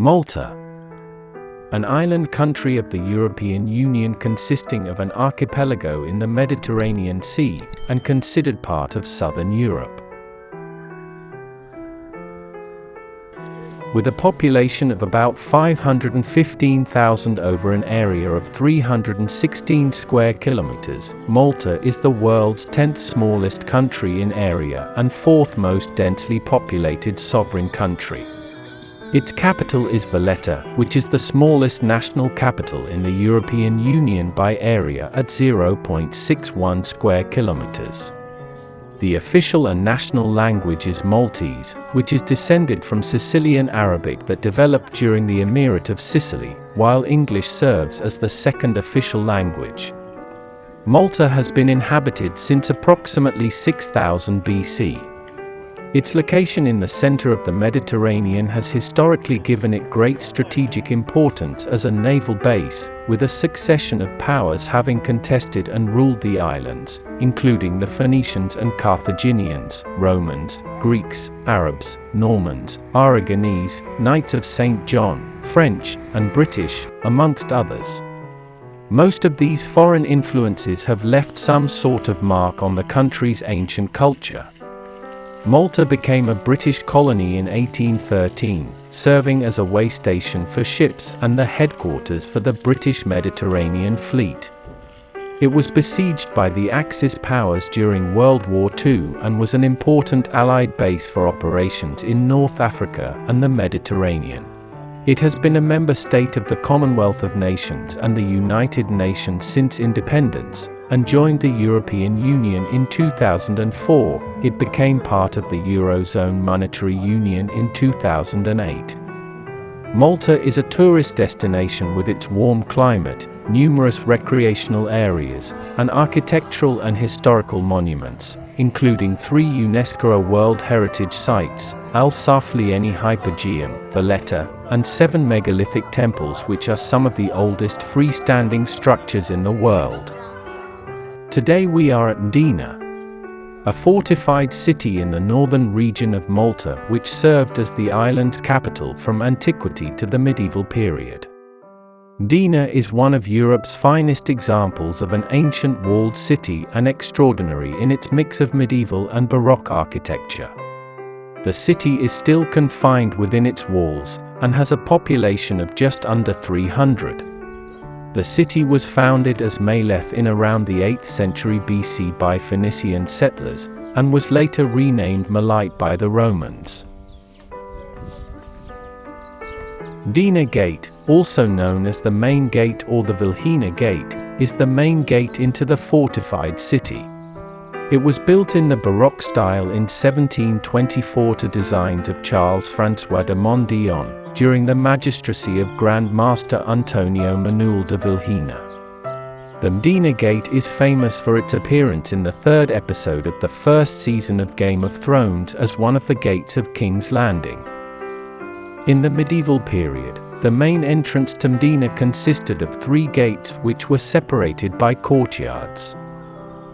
Malta, an island country of the European Union consisting of an archipelago in the Mediterranean Sea, and considered part of southern Europe. With a population of about 515,000 over an area of 316 square kilometers, Malta is the world's 10th smallest country in area and 4th most densely populated sovereign country. Its capital is Valletta, which is the smallest national capital in the European Union by area at 0.61 square kilometers. The official and national language is Maltese, which is descended from Sicilian Arabic that developed during the Emirate of Sicily, while English serves as the second official language. Malta has been inhabited since approximately 6000 BC. Its location in the center of the Mediterranean has historically given it great strategic importance as a naval base, with a succession of powers having contested and ruled the islands, including the Phoenicians and Carthaginians, Romans, Greeks, Arabs, Normans, Aragonese, Knights of St. John, French, and British, amongst others. Most of these foreign influences have left some sort of mark on the country's ancient culture. Malta became a British colony in 1813, serving as a way station for ships and the headquarters for the British Mediterranean Fleet. It was besieged by the Axis powers during World War II and was an important Allied base for operations in North Africa and the Mediterranean. It has been a member state of the Commonwealth of Nations and the United Nations since independence, and joined the European Union in 2004. It became part of the Eurozone Monetary Union in 2008. Malta is a tourist destination with its warm climate, numerous recreational areas, and architectural and historical monuments, including 3 UNESCO World Heritage Sites, Al Saflieni Hypogeum, Valletta, and 7 megalithic temples which are some of the oldest freestanding structures in the world. Today we are at Mdina, a fortified city in the northern region of Malta which served as the island's capital from antiquity to the medieval period. Mdina is one of Europe's finest examples of an ancient walled city and extraordinary in its mix of medieval and Baroque architecture. The city is still confined within its walls, and has a population of just under 300. The city was founded as Maleth in around the 8th century BC by Phoenician settlers, and was later renamed Malite by the Romans. Mdina Gate, also known as the Main Gate or the Vilhena Gate, is the main gate into the fortified city. It was built in the Baroque style in 1724 to designs of Charles-François de Mondillon, during the magistracy of Grand Master Antonio Manuel de Vilhena. The Mdina Gate is famous for its appearance in the 3rd episode of the 1st season of Game of Thrones as one of the gates of King's Landing. In the medieval period, the main entrance to Mdina consisted of 3 gates which were separated by courtyards.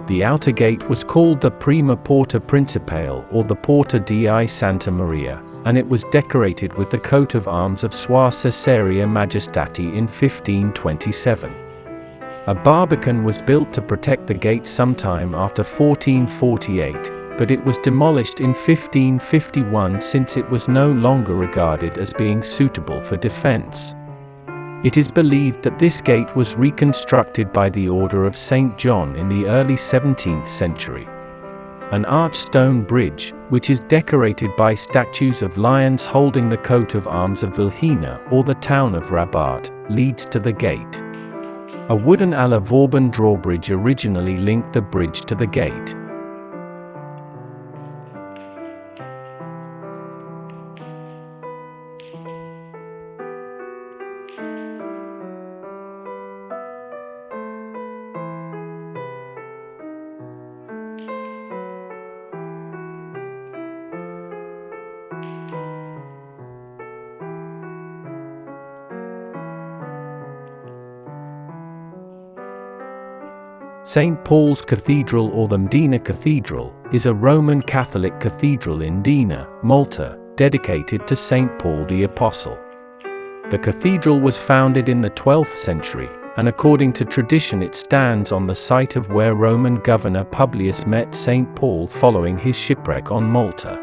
The outer gate was called the Prima Porta Principale or the Porta di Santa Maria, and it was decorated with the coat of arms of Suor Caesaria Majestati in 1527. A barbican was built to protect the gate sometime after 1448, but it was demolished in 1551 since it was no longer regarded as being suitable for defense. It is believed that this gate was reconstructed by the Order of St. John in the early 17th century. An arched stone bridge, which is decorated by statues of lions holding the coat of arms of Vilhena or the town of Rabat, leads to the gate. A wooden à la Vauban drawbridge originally linked the bridge to the gate. St. Paul's Cathedral or the Mdina Cathedral is a Roman Catholic cathedral in Mdina, Malta, dedicated to St. Paul the Apostle. The cathedral was founded in the 12th century, and according to tradition it stands on the site of where Roman governor Publius met St. Paul following his shipwreck on Malta.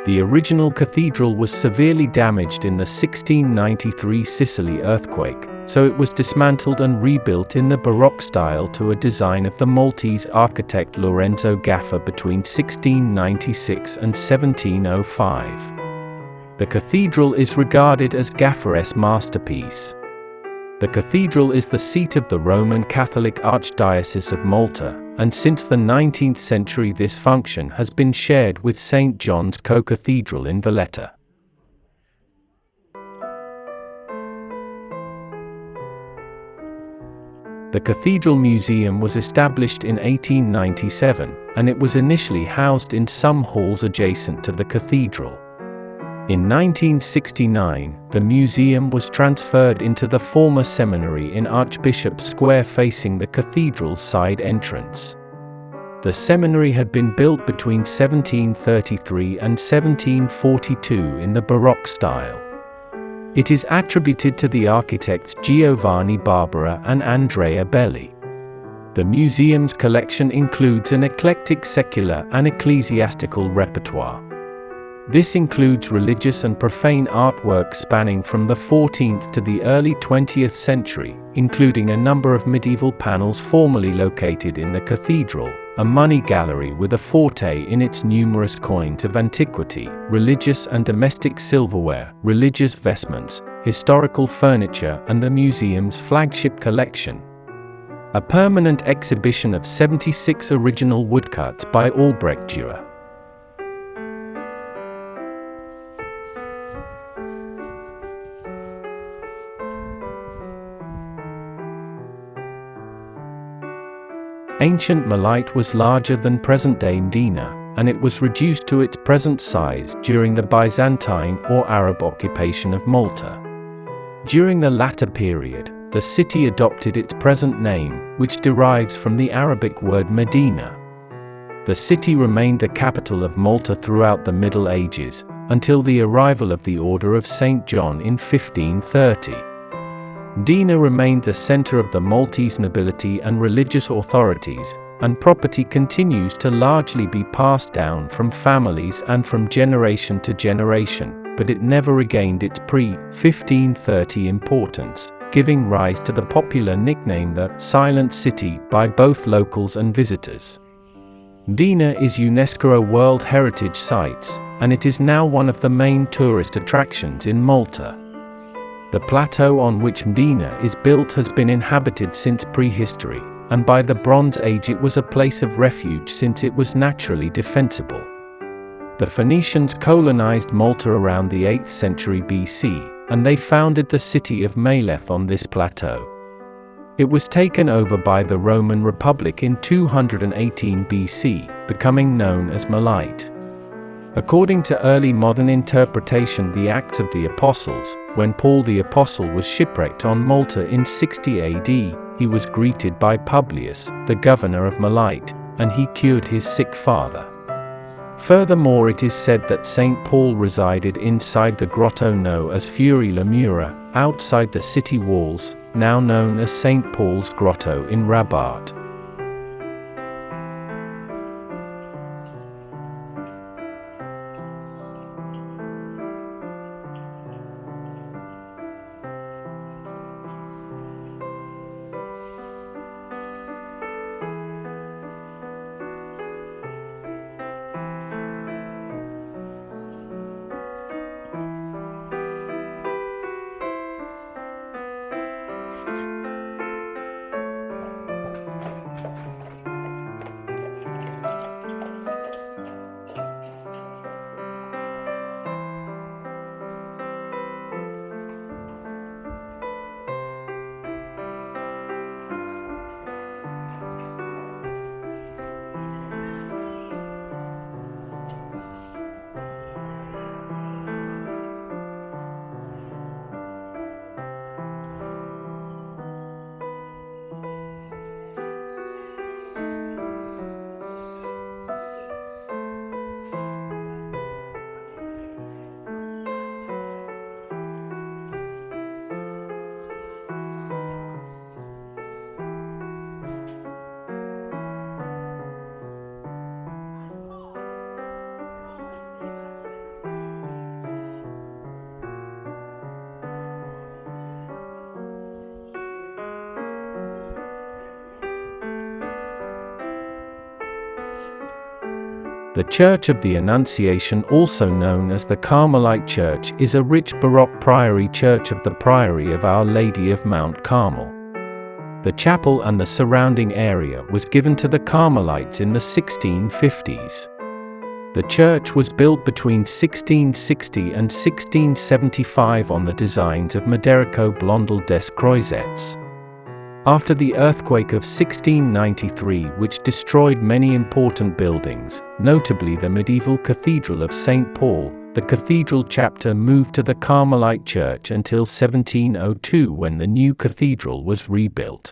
The original cathedral was severely damaged in the 1693 Sicily earthquake, so it was dismantled and rebuilt in the Baroque style to a design of the Maltese architect Lorenzo Gaffa between 1696 and 1705. The cathedral is regarded as Gaffa's masterpiece. The cathedral is the seat of the Roman Catholic Archdiocese of Malta, and since the 19th century this function has been shared with St. John's Co-Cathedral in Valletta. The Cathedral Museum was established in 1897, and it was initially housed in some halls adjacent to the cathedral. In 1969, the museum was transferred into the former seminary in Archbishop's Square facing the cathedral's side entrance. The seminary had been built between 1733 and 1742 in the Baroque style. It is attributed to the architects Giovanni Barbera and Andrea Belli. The museum's collection includes an eclectic secular and ecclesiastical repertoire. This includes religious and profane artwork spanning from the 14th to the early 20th century, including a number of medieval panels formerly located in the cathedral, a money gallery with a forte in its numerous coins of antiquity, religious and domestic silverware, religious vestments, historical furniture, and the museum's flagship collection, a permanent exhibition of 76 original woodcuts by Albrecht Dürer. Ancient Malta was larger than present-day Mdina, and it was reduced to its present size during the Byzantine or Arab occupation of Malta. During the latter period, the city adopted its present name, which derives from the Arabic word Mdina. The city remained the capital of Malta throughout the Middle Ages, until the arrival of the Order of St. John in 1530. Mdina remained the center of the Maltese nobility and religious authorities, and property continues to largely be passed down from families and from generation to generation, but it never regained its pre-1530 importance, giving rise to the popular nickname the Silent City by both locals and visitors. Mdina is UNESCO World Heritage Sites, and it is now one of the main tourist attractions in Malta. The plateau on which Mdina is built has been inhabited since prehistory, and by the Bronze Age it was a place of refuge since it was naturally defensible. The Phoenicians colonized Malta around the 8th century BC, and they founded the city of Maleth on this plateau. It was taken over by the Roman Republic in 218 BC, becoming known as Malite. According to early modern interpretation, the Acts of the Apostles, when Paul the Apostle was shipwrecked on Malta in 60 AD, he was greeted by Publius, the governor of Malite, and he cured his sick father. Furthermore, it is said that St. Paul resided inside the grotto known as Fuori la Mura, outside the city walls, now known as St. Paul's Grotto in Rabat. The Church of the Annunciation, also known as the Carmelite Church, is a rich Baroque priory church of the Priory of Our Lady of Mount Carmel. The chapel and the surrounding area was given to the Carmelites in the 1650s. The church was built between 1660 and 1675 on the designs of Mederico Blondel des Croisettes. After the earthquake of 1693, which destroyed many important buildings, notably the medieval Cathedral of St. Paul, the cathedral chapter moved to the Carmelite Church until 1702, when the new cathedral was rebuilt.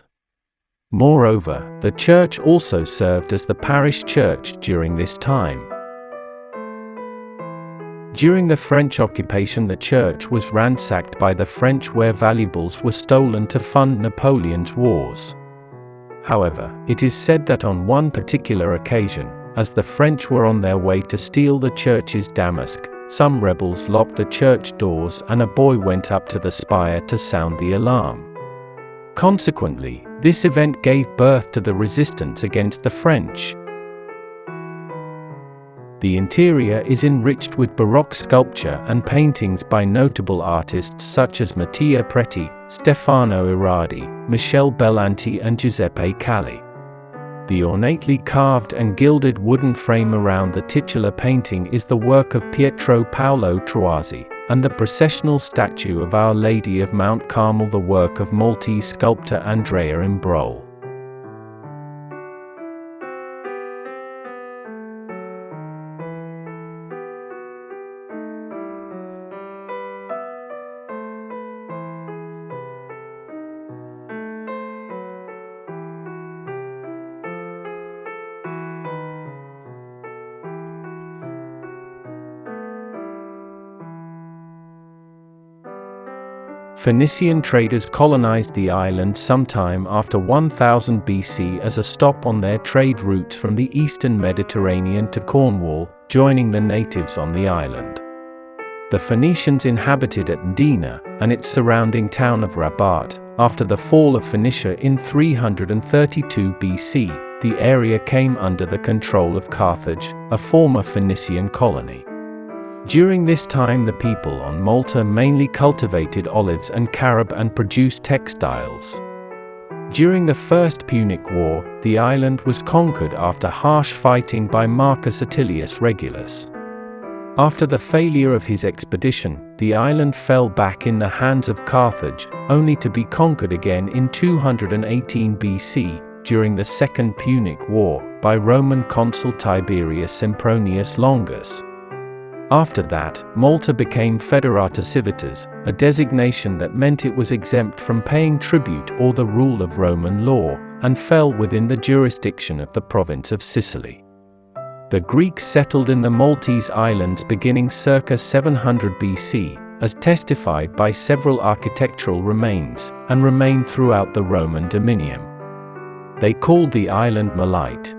Moreover, the church also served as the parish church during this time. During the French occupation, the church was ransacked by the French, where valuables were stolen to fund Napoleon's wars. However, it is said that on one particular occasion, as the French were on their way to steal the church's damask, some rebels locked the church doors and a boy went up to the spire to sound the alarm. Consequently, this event gave birth to the resistance against the French. The interior is enriched with Baroque sculpture and paintings by notable artists such as Mattia Preti, Stefano Iradi, Michel Bellanti and Giuseppe Calli. The ornately carved and gilded wooden frame around the titular painting is the work of Pietro Paolo Troisi, and the processional statue of Our Lady of Mount Carmel the work of Maltese sculptor Andrea Imbrol. Phoenician traders colonized the island sometime after 1000 BC as a stop on their trade routes from the eastern Mediterranean to Cornwall, joining the natives on the island. The Phoenicians inhabited at Mdina and its surrounding town of Rabat. After the fall of Phoenicia in 332 BC, the area came under the control of Carthage, a former Phoenician colony. During this time, the people on Malta mainly cultivated olives and carob and produced textiles. During the First Punic War, the island was conquered after harsh fighting by Marcus Atilius Regulus. After the failure of his expedition, the island fell back in the hands of Carthage, only to be conquered again in 218 BC, during the Second Punic War, by Roman consul Tiberius Sempronius Longus. After that, Malta became Federata Civitas, a designation that meant it was exempt from paying tribute or the rule of Roman law, and fell within the jurisdiction of the province of Sicily. The Greeks settled in the Maltese islands beginning circa 700 BC, as testified by several architectural remains, and remained throughout the Roman dominion. They called the island Malite.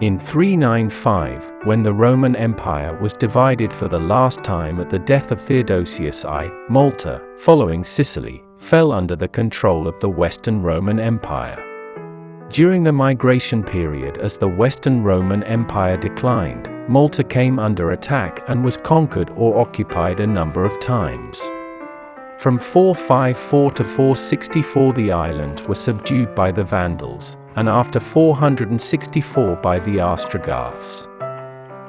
In 395, when the Roman Empire was divided for the last time at the death of Theodosius I, Malta, following Sicily, fell under the control of the Western Roman Empire. During the migration period, as the Western Roman Empire declined, Malta came under attack and was conquered or occupied a number of times. From 454 to 464 the islands were subdued by the Vandals, and after 464 by the Ostrogoths.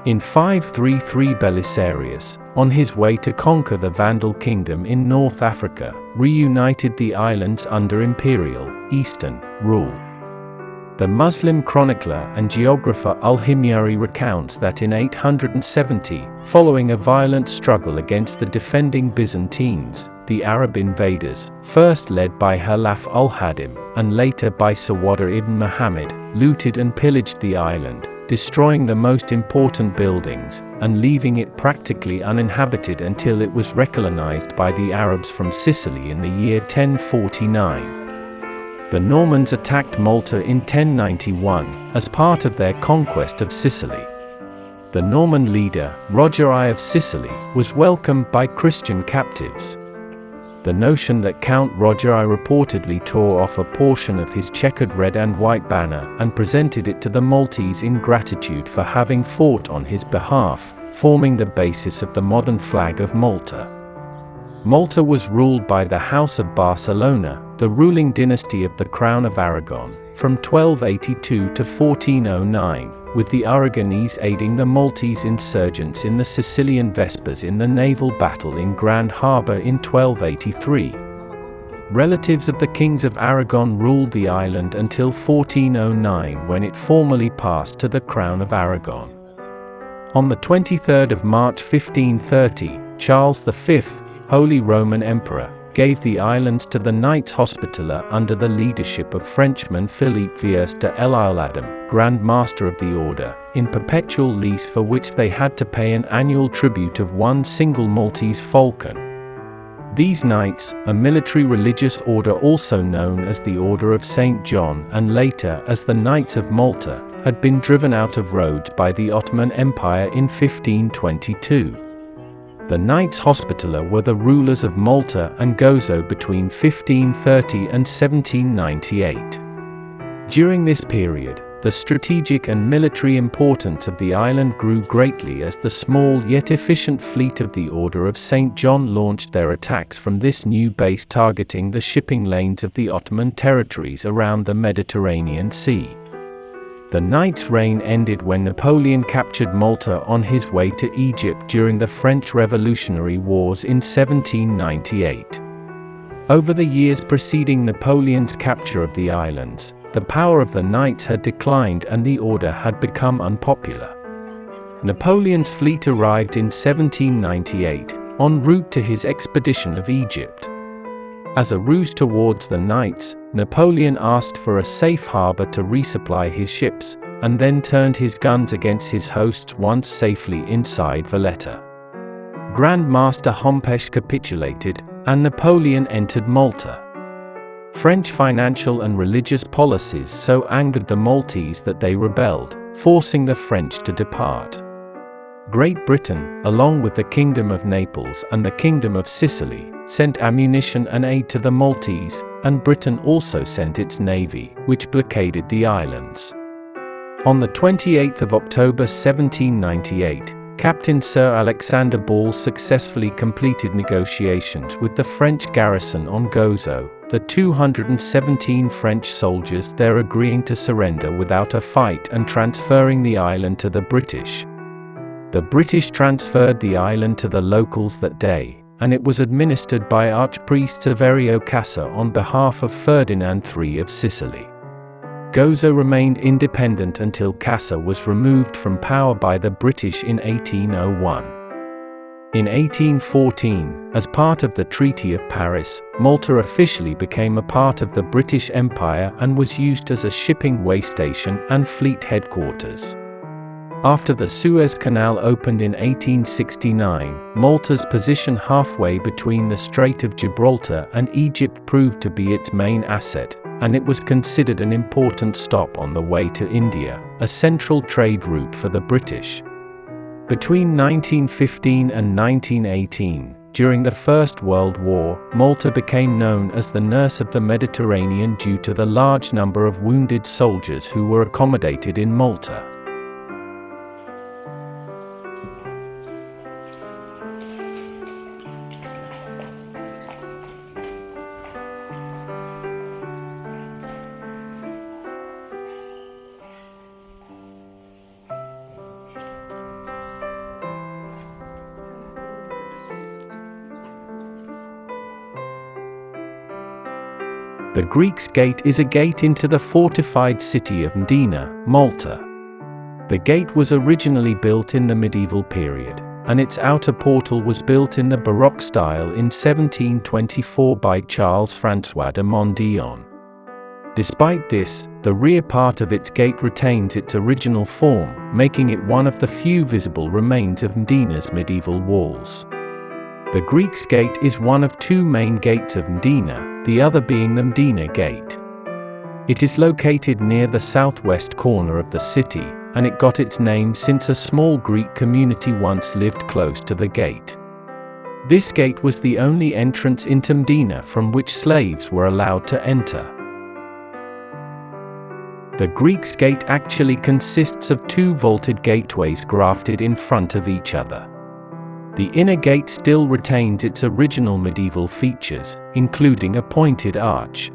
In 533 Belisarius, on his way to conquer the Vandal kingdom in North Africa, reunited the islands under imperial, Eastern, rule. The Muslim chronicler and geographer Al-Himyari recounts that in 870, following a violent struggle against the defending Byzantines, the Arab invaders, first led by Halaf al-Hadim, and later by Sawadar ibn Muhammad, looted and pillaged the island, destroying the most important buildings, and leaving it practically uninhabited until it was recolonized by the Arabs from Sicily in the year 1049. The Normans attacked Malta in 1091, as part of their conquest of Sicily. The Norman leader, Roger I of Sicily, was welcomed by Christian captives. The notion that Count Roger I reportedly tore off a portion of his checkered red and white banner and presented it to the Maltese in gratitude for having fought on his behalf, forming the basis of the modern flag of Malta. Malta was ruled by the House of Barcelona, the ruling dynasty of the Crown of Aragon, from 1282 to 1409, with the Aragonese aiding the Maltese insurgents in the Sicilian Vespers in the naval battle in Grand Harbour in 1283. Relatives of the kings of Aragon ruled the island until 1409, when it formally passed to the Crown of Aragon. On the 23rd of March 1530, Charles V, Holy Roman Emperor, gave the islands to the Knights Hospitaller under the leadership of Frenchman Philippe Viers de l'Isle-Adam, Grand Master of the Order, in perpetual lease for which they had to pay an annual tribute of one single Maltese falcon. These knights, a military religious order also known as the Order of St. John and later as the Knights of Malta, had been driven out of Rhodes by the Ottoman Empire in 1522. The Knights Hospitaller were the rulers of Malta and Gozo between 1530 and 1798. During this period, the strategic and military importance of the island grew greatly as the small yet efficient fleet of the Order of St. John launched their attacks from this new base, targeting the shipping lanes of the Ottoman territories around the Mediterranean Sea. The Knights' reign ended when Napoleon captured Malta on his way to Egypt during the French Revolutionary Wars in 1798. Over the years preceding Napoleon's capture of the islands, the power of the Knights had declined and the order had become unpopular. Napoleon's fleet arrived in 1798, en route to his expedition of Egypt. As a ruse towards the Knights, Napoleon asked for a safe harbor to resupply his ships, and then turned his guns against his hosts once safely inside Valletta. Grand Master Hompesch capitulated, and Napoleon entered Malta. French financial and religious policies so angered the Maltese that they rebelled, forcing the French to depart. Great Britain, along with the Kingdom of Naples and the Kingdom of Sicily, sent ammunition and aid to the Maltese, and Britain also sent its navy, which blockaded the islands. On the 28th of October 1798, Captain Sir Alexander Ball successfully completed negotiations with the French garrison on Gozo, the 217 French soldiers there agreeing to surrender without a fight and transferring the island to the British. The British transferred the island to the locals that day, and it was administered by Archpriest Saverio Cassa on behalf of Ferdinand III of Sicily. Gozo remained independent until Cassa was removed from power by the British in 1801. In 1814, as part of the Treaty of Paris, Malta officially became a part of the British Empire and was used as a shipping way station and fleet headquarters. After the Suez Canal opened in 1869, Malta's position halfway between the Strait of Gibraltar and Egypt proved to be its main asset, and it was considered an important stop on the way to India, a central trade route for the British. Between 1915 and 1918, during the First World War, Malta became known as the Nurse of the Mediterranean due to the large number of wounded soldiers who were accommodated in Malta. The Greek's Gate is a gate into the fortified city of Mdina, Malta. The gate was originally built in the medieval period, and its outer portal was built in the Baroque style in 1724 by Charles-François de Mondillon. Despite this, the rear part of its gate retains its original form, making it one of the few visible remains of Mdina's medieval walls. The Greek's Gate is one of two main gates of Mdina, the other being the Mdina Gate. It is located near the southwest corner of the city, and it got its name since a small Greek community once lived close to the gate. This gate was the only entrance into Mdina from which slaves were allowed to enter. The Greek's gate actually consists of two vaulted gateways grafted in front of each other. The inner gate still retains its original medieval features, including a pointed arch.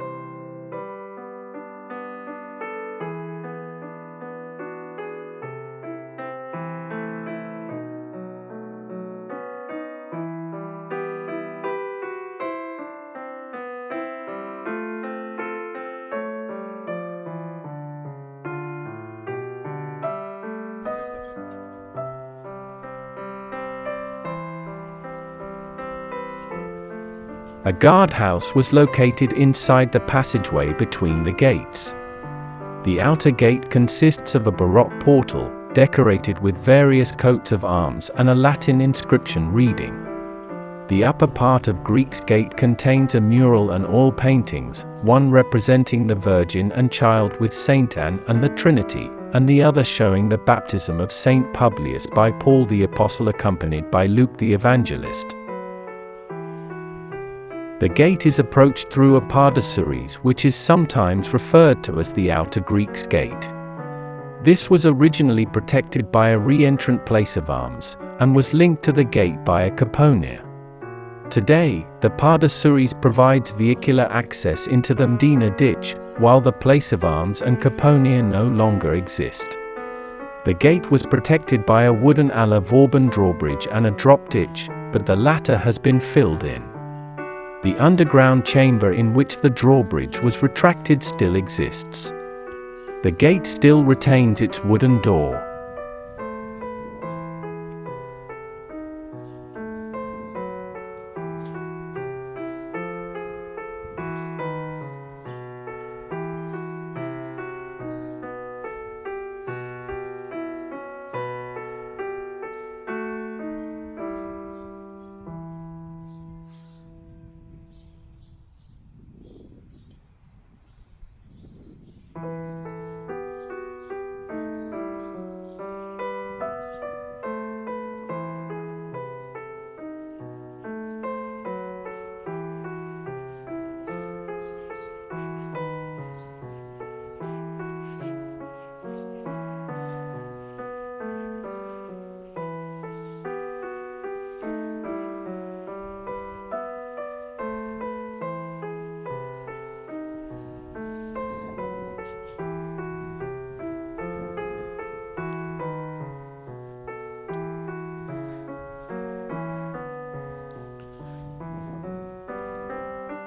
A guardhouse was located inside the passageway between the gates. The outer gate consists of a Baroque portal, decorated with various coats of arms and a Latin inscription reading. The upper part of Greek's gate contains a mural and oil paintings, one representing the Virgin and Child with Saint Anne and the Trinity, and the other showing the baptism of Saint Publius by Paul the Apostle accompanied by Luke the Evangelist. The gate is approached through a pardaceries, which is sometimes referred to as the Outer Greek's Gate. This was originally protected by a re-entrant place of arms, and was linked to the gate by a caponnier. Today, the pardaceries provides vehicular access into the Mdina ditch, while the place of arms and caponnier no longer exist. The gate was protected by a wooden à la Vauban drawbridge and a drop ditch, but the latter has been filled in. The underground chamber in which the drawbridge was retracted still exists. The gate still retains its wooden door.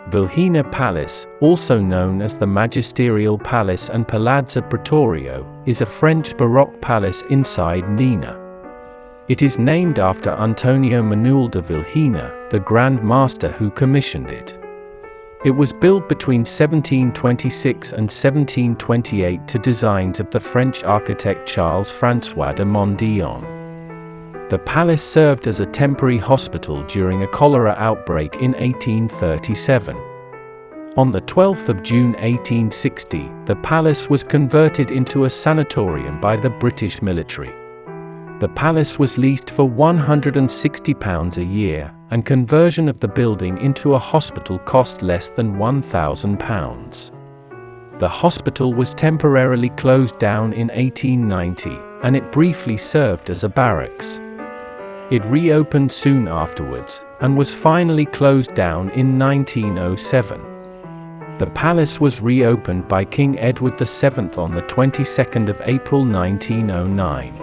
Vilhena Palace, also known as the Magisterial Palace and Palazzo Pretorio, is a French Baroque palace inside Mdina. It is named after Antonio Manuel de Vilhena, the Grand Master who commissioned it. It was built between 1726 and 1728 to designs of the French architect Charles-François de Mondillon. The palace served as a temporary hospital during a cholera outbreak in 1837. On the 12th of June 1860, the palace was converted into a sanatorium by the British military. The palace was leased for £160 a year, and conversion of the building into a hospital cost less than £1,000. The hospital was temporarily closed down in 1890, and it briefly served as a barracks. It reopened soon afterwards, and was finally closed down in 1907. The palace was reopened by King Edward VII on the 22nd of April 1909.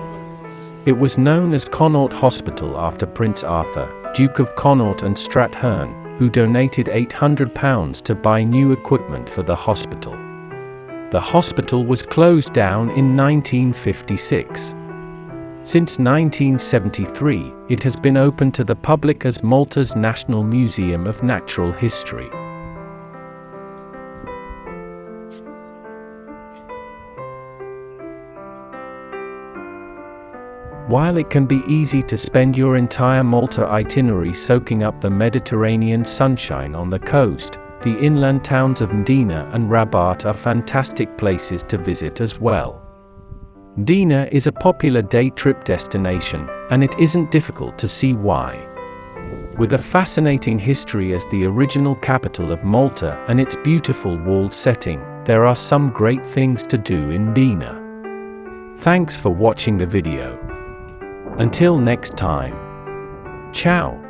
It was known as Connaught Hospital after Prince Arthur, Duke of Connaught and Strathern, who donated £800 to buy new equipment for the hospital. The hospital was closed down in 1956. Since 1973, it has been open to the public as Malta's National Museum of Natural History. While it can be easy to spend your entire Malta itinerary soaking up the Mediterranean sunshine on the coast, the inland towns of Mdina and Rabat are fantastic places to visit as well. Mdina is a popular day trip destination, and it isn't difficult to see why. With a fascinating history as the original capital of Malta and its beautiful walled setting, there are some great things to do in Mdina. Thanks for watching the video. Until next time. Ciao.